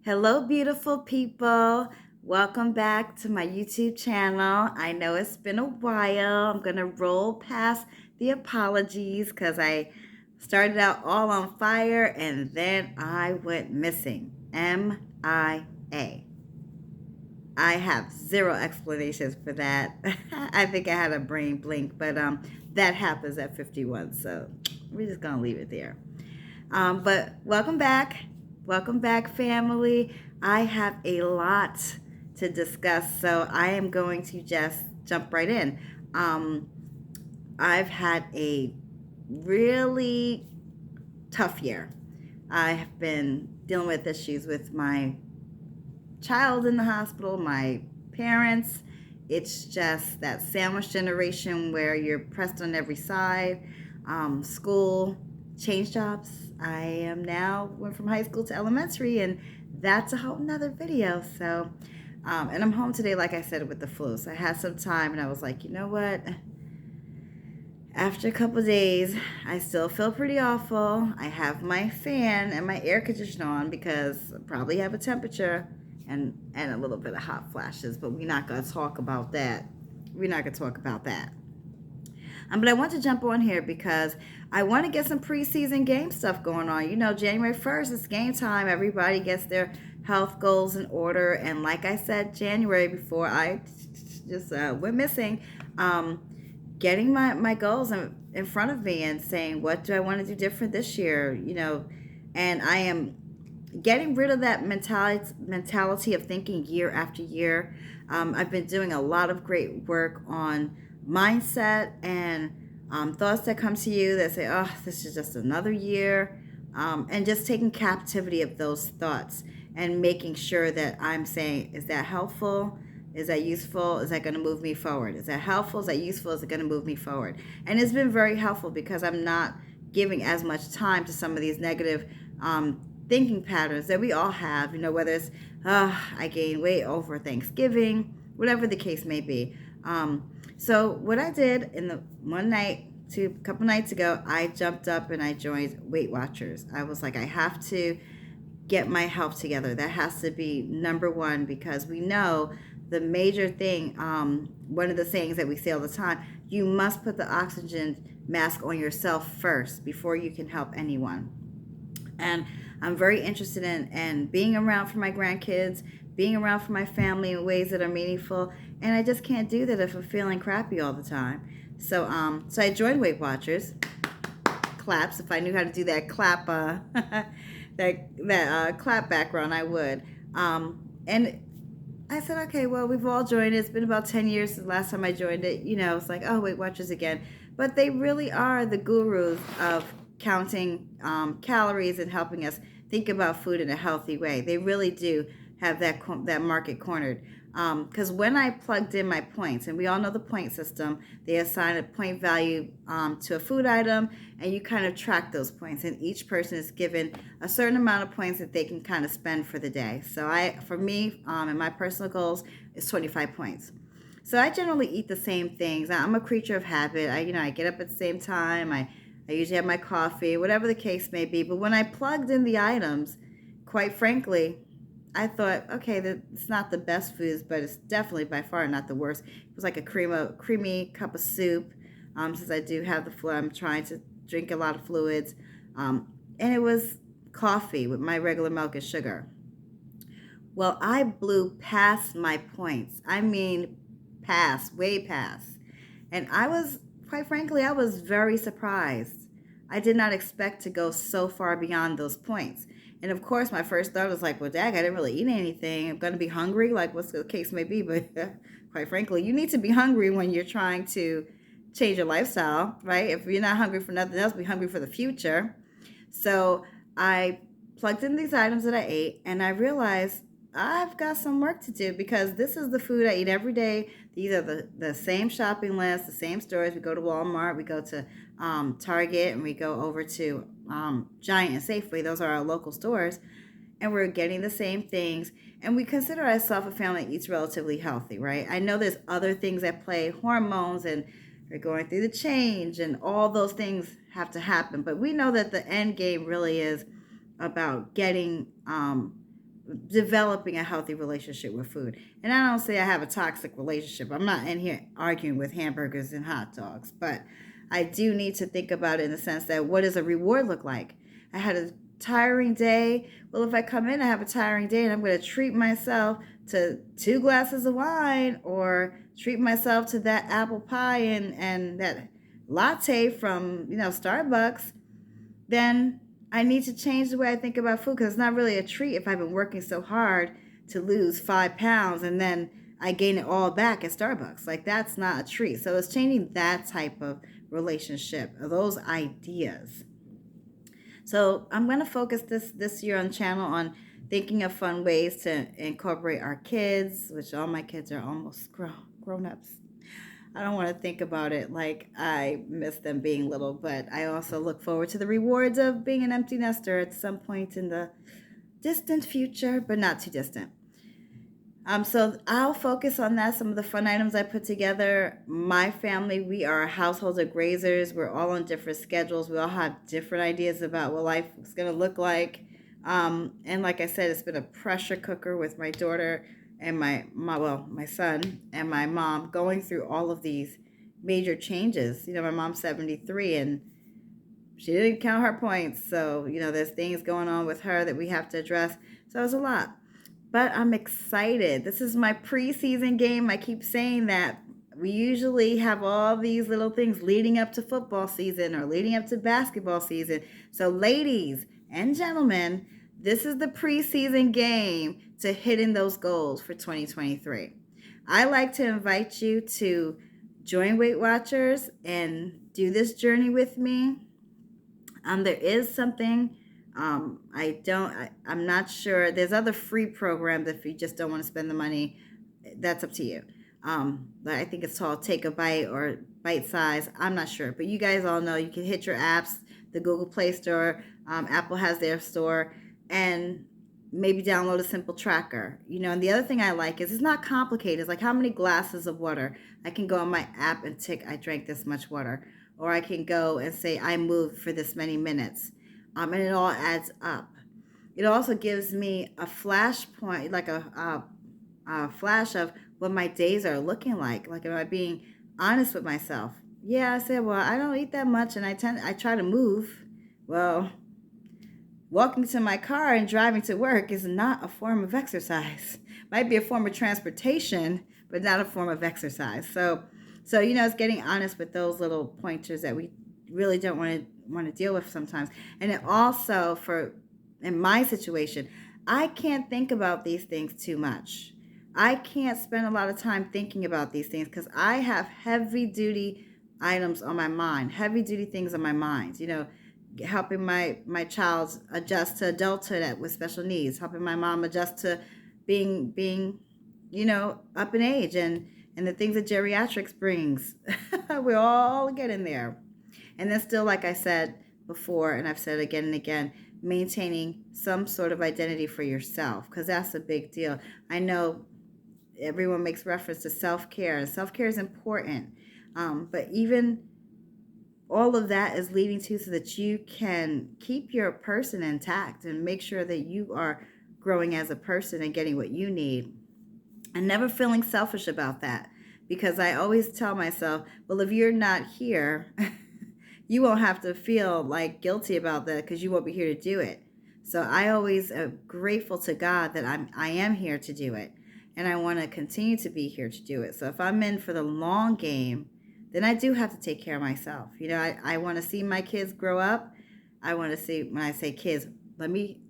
Hello, beautiful people. Welcome back to my YouTube channel. I know it's been a while. I'm going to roll past the apologies because I started out all on fire and then I went missing. MIA. I have zero explanations for that. I think I had a brain blink, but that happens at 51, so we're just going to leave it there. But welcome back. Welcome back, family. I have a lot to discuss, so I am going to just jump right in. Um, I've had a really tough year. I have been dealing with issues with my child in the hospital, my parents. It's just that sandwich generation where you're pressed on every side. School, change jobs. I am now went from high school to elementary, and that's a whole nother video. So, and I'm home today, like I said, with the flu. So I had some time, and I was like, you know what? After a couple of days, I still feel pretty awful. I have my fan and my air conditioner on because I probably have a temperature and a little bit of hot flashes, but we're not going to talk about that. We're not going to talk about that. But I want to jump on here because I want to get some preseason game stuff going on. You know, January 1st, it's game time. Everybody gets their health goals in order. And like I said, January, before I just went missing, getting my goals in front of me and saying, what do I want to do different this year? You know, and I am getting rid of that mentality of thinking year after year. I've been doing a lot of great work on mindset and thoughts that come to you that say, oh, this is just another year, and just taking captivity of those thoughts and making sure that I'm saying, is that helpful? Is that useful? Is that going to move me forward? Is that helpful? Is that useful? Is it going to move me forward? And it's been very helpful because I'm not giving as much time to some of these negative thinking patterns that we all have, you know, whether it's, I gained weight over Thanksgiving, whatever the case may be. So what I did in the one night, a couple nights ago, I jumped up and I joined Weight Watchers. I was like, I have to get my health together. That has to be number one because we know the major thing, one of the sayings that we say all the time, you must put the oxygen mask on yourself first before you can help anyone. And I'm very interested in being around for my grandkids, being around for my family in ways that are meaningful. And I just can't do that if I'm feeling crappy all the time. So I joined Weight Watchers. Claps. If I knew how to do that clap, that clap background, I would. And I said, okay, well, we've all joined it. It's been about 10 years since the last time I joined it. You know, it's like, oh, Weight Watchers again. But they really are the gurus of counting calories and helping us think about food in a healthy way. They really do have that market cornered. Because when I plugged in my points, and we all know the point system, they assign a point value to a food item, and you kind of track those points. And each person is given a certain amount of points that they can kind of spend for the day. So for me, and my personal goals is 25 points. So I generally eat the same things. I'm a creature of habit. I get up at the same time. I usually have my coffee, whatever the case may be. But when I plugged in the items, quite frankly, I thought, okay, it's not the best foods, but it's definitely by far not the worst. It was like a creamy cup of soup. Since I do have the flu, I'm trying to drink a lot of fluids. And it was coffee with my regular milk and sugar. Well, I blew past my points. I mean, way past. And quite frankly, I was very surprised. I did not expect to go so far beyond those points. And of course, my first thought was like, well, Dag, I didn't really eat anything. I'm going to be hungry, like what's the case may be. But quite frankly, you need to be hungry when you're trying to change your lifestyle, right? If you're not hungry for nothing else, be hungry for the future. So I plugged in these items that I ate, and I realized I've got some work to do because this is the food I eat every day. These are the same shopping list, the same stores. We go to Walmart, we go to Target, and we go over to Giant and Safeway. Those are our local stores. And we're getting the same things. And we consider ourselves a family that eats relatively healthy, right? I know there's other things at play, hormones, and we're going through the change, and all those things have to happen. But we know that the end game really is about getting developing a healthy relationship with food. And I don't say I have a toxic relationship. I'm not in here arguing with hamburgers and hot dogs, but I do need to think about it in the sense that what does a reward look like? I had a tiring day. Well, if I come in, I have a tiring day and I'm going to treat myself to 2 glasses of wine or treat myself to that apple pie and that latte from, Starbucks, then I need to change the way I think about food, because it's not really a treat if I've been working so hard to lose 5 pounds and then I gain it all back at Starbucks. Like, that's not a treat. So it's changing that type of relationship, those ideas. So I'm going to focus this year on the channel on thinking of fun ways to incorporate our kids, which all my kids are almost grown-ups. I don't want to think about it like I miss them being little, but I also look forward to the rewards of being an empty nester at some point in the distant future, but not too distant. So I'll focus on that, some of the fun items I put together. My family, we are a household of grazers. We're all on different schedules. We all have different ideas about what life is going to look like. And like I said, it's been a pressure cooker with my daughter and my son and my mom going through all of these major changes. My mom's 73 and she didn't count her points. So, there's things going on with her that we have to address. So it's a lot. But I'm excited. This is my preseason game. I keep saying that. We usually have all these little things leading up to football season or leading up to basketball season. So ladies and gentlemen, this is the preseason game to hitting those goals for 2023. I like to invite you to join Weight Watchers and do this journey with me. There is something I'm not sure. There's other free programs if you just don't want to spend the money. That's up to you. But I think it's called Take a Bite or Bite Size. I'm not sure. But you guys all know you can hit your apps, the Google Play Store. Apple has their store. And maybe download a simple tracker. And the other thing I like is it's not complicated. It's like how many glasses of water. I can go on my app and tick, I drank this much water. Or I can go and say, I moved for this many minutes. And it all adds up. It also gives me a flash point, like a flash of what my days are looking like. Like, am I being honest with myself? Yeah, I said, well, I don't eat that much, and I try to move. Well, walking to my car and driving to work is not a form of exercise. Might be a form of transportation, but not a form of exercise. So it's getting honest with those little pointers that we really don't want to deal with sometimes. And it also, in my situation, I can't think about these things too much. I can't spend a lot of time thinking about these things because I have heavy duty items on my mind, heavy duty things on my mind. Helping my child adjust to adulthood with special needs, helping my mom adjust to being up in age and the things that geriatrics brings. We're all getting there. And then still, like I said before, and I've said again and again, maintaining some sort of identity for yourself, because that's a big deal. I know everyone makes reference to self-care, and self-care is important. But even all of that is leading to so that you can keep your person intact and make sure that you are growing as a person and getting what you need. And never feeling selfish about that, because I always tell myself, well, if you're not here, you won't have to feel like guilty about that because you won't be here to do it. So I always am grateful to God that I am here to do it. And I want to continue to be here to do it. So if I'm in for the long game, then I do have to take care of myself. I want to see my kids grow up. I want to see, when I say kids, let me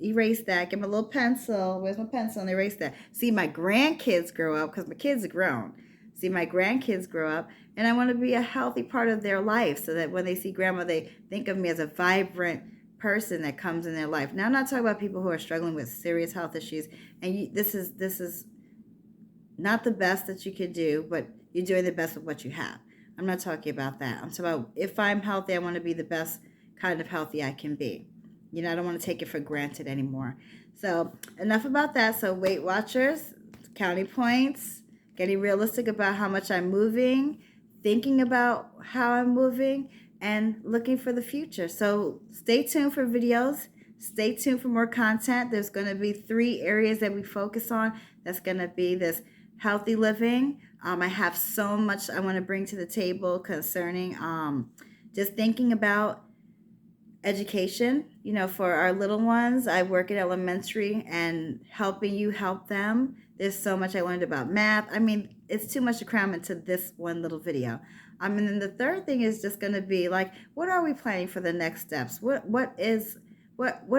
erase that. Get my little pencil. Where's my pencil? And erase that. See my grandkids grow up, because my kids are grown. See my grandkids grow up. And I want to be a healthy part of their life so that when they see grandma, they think of me as a vibrant person that comes in their life. Now, I'm not talking about people who are struggling with serious health issues. And this is not the best that you could do, but you're doing the best with what you have. I'm not talking about that. I'm talking about if I'm healthy, I want to be the best kind of healthy I can be. I don't want to take it for granted anymore. So enough about that. So Weight Watchers, counting points, getting realistic about how much I'm moving, thinking about how I'm moving, and looking for the future. So stay tuned for videos. stay tuned for more content. There's going to be 3 areas that we focus on. That's going to be this healthy living. I have so much I want to bring to the table concerning just thinking about education, for our little ones. I work at elementary and helping you help them. There's so much I learned about math. I mean, it's too much to cram into this one little video. And then the third thing is just going to be like, what are we planning for the next steps? What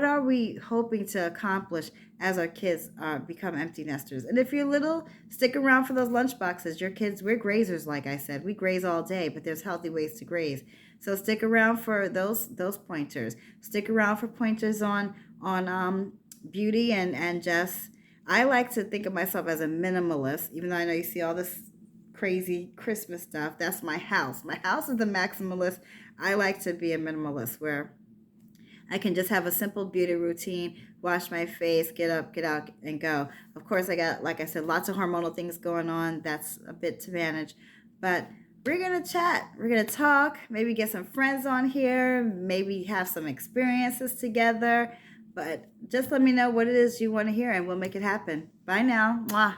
are we hoping to accomplish as our kids become empty nesters? And if you're little, stick around for those lunch boxes. Your kids, we're grazers, like I said. We graze all day, but there's healthy ways to graze. So stick around for those pointers. Stick around for pointers on beauty and just. I like to think of myself as a minimalist, even though I know you see all this crazy Christmas stuff. That's my house. My house is the maximalist. I like to be a minimalist where I can just have a simple beauty routine, wash my face, get up, get out, and go. Of course, I got, like I said, lots of hormonal things going on. That's a bit to manage. But we're going to chat. We're going to talk, maybe get some friends on here, maybe have some experiences together. But just let me know what it is you want to hear, and we'll make it happen. Bye now. Mwah.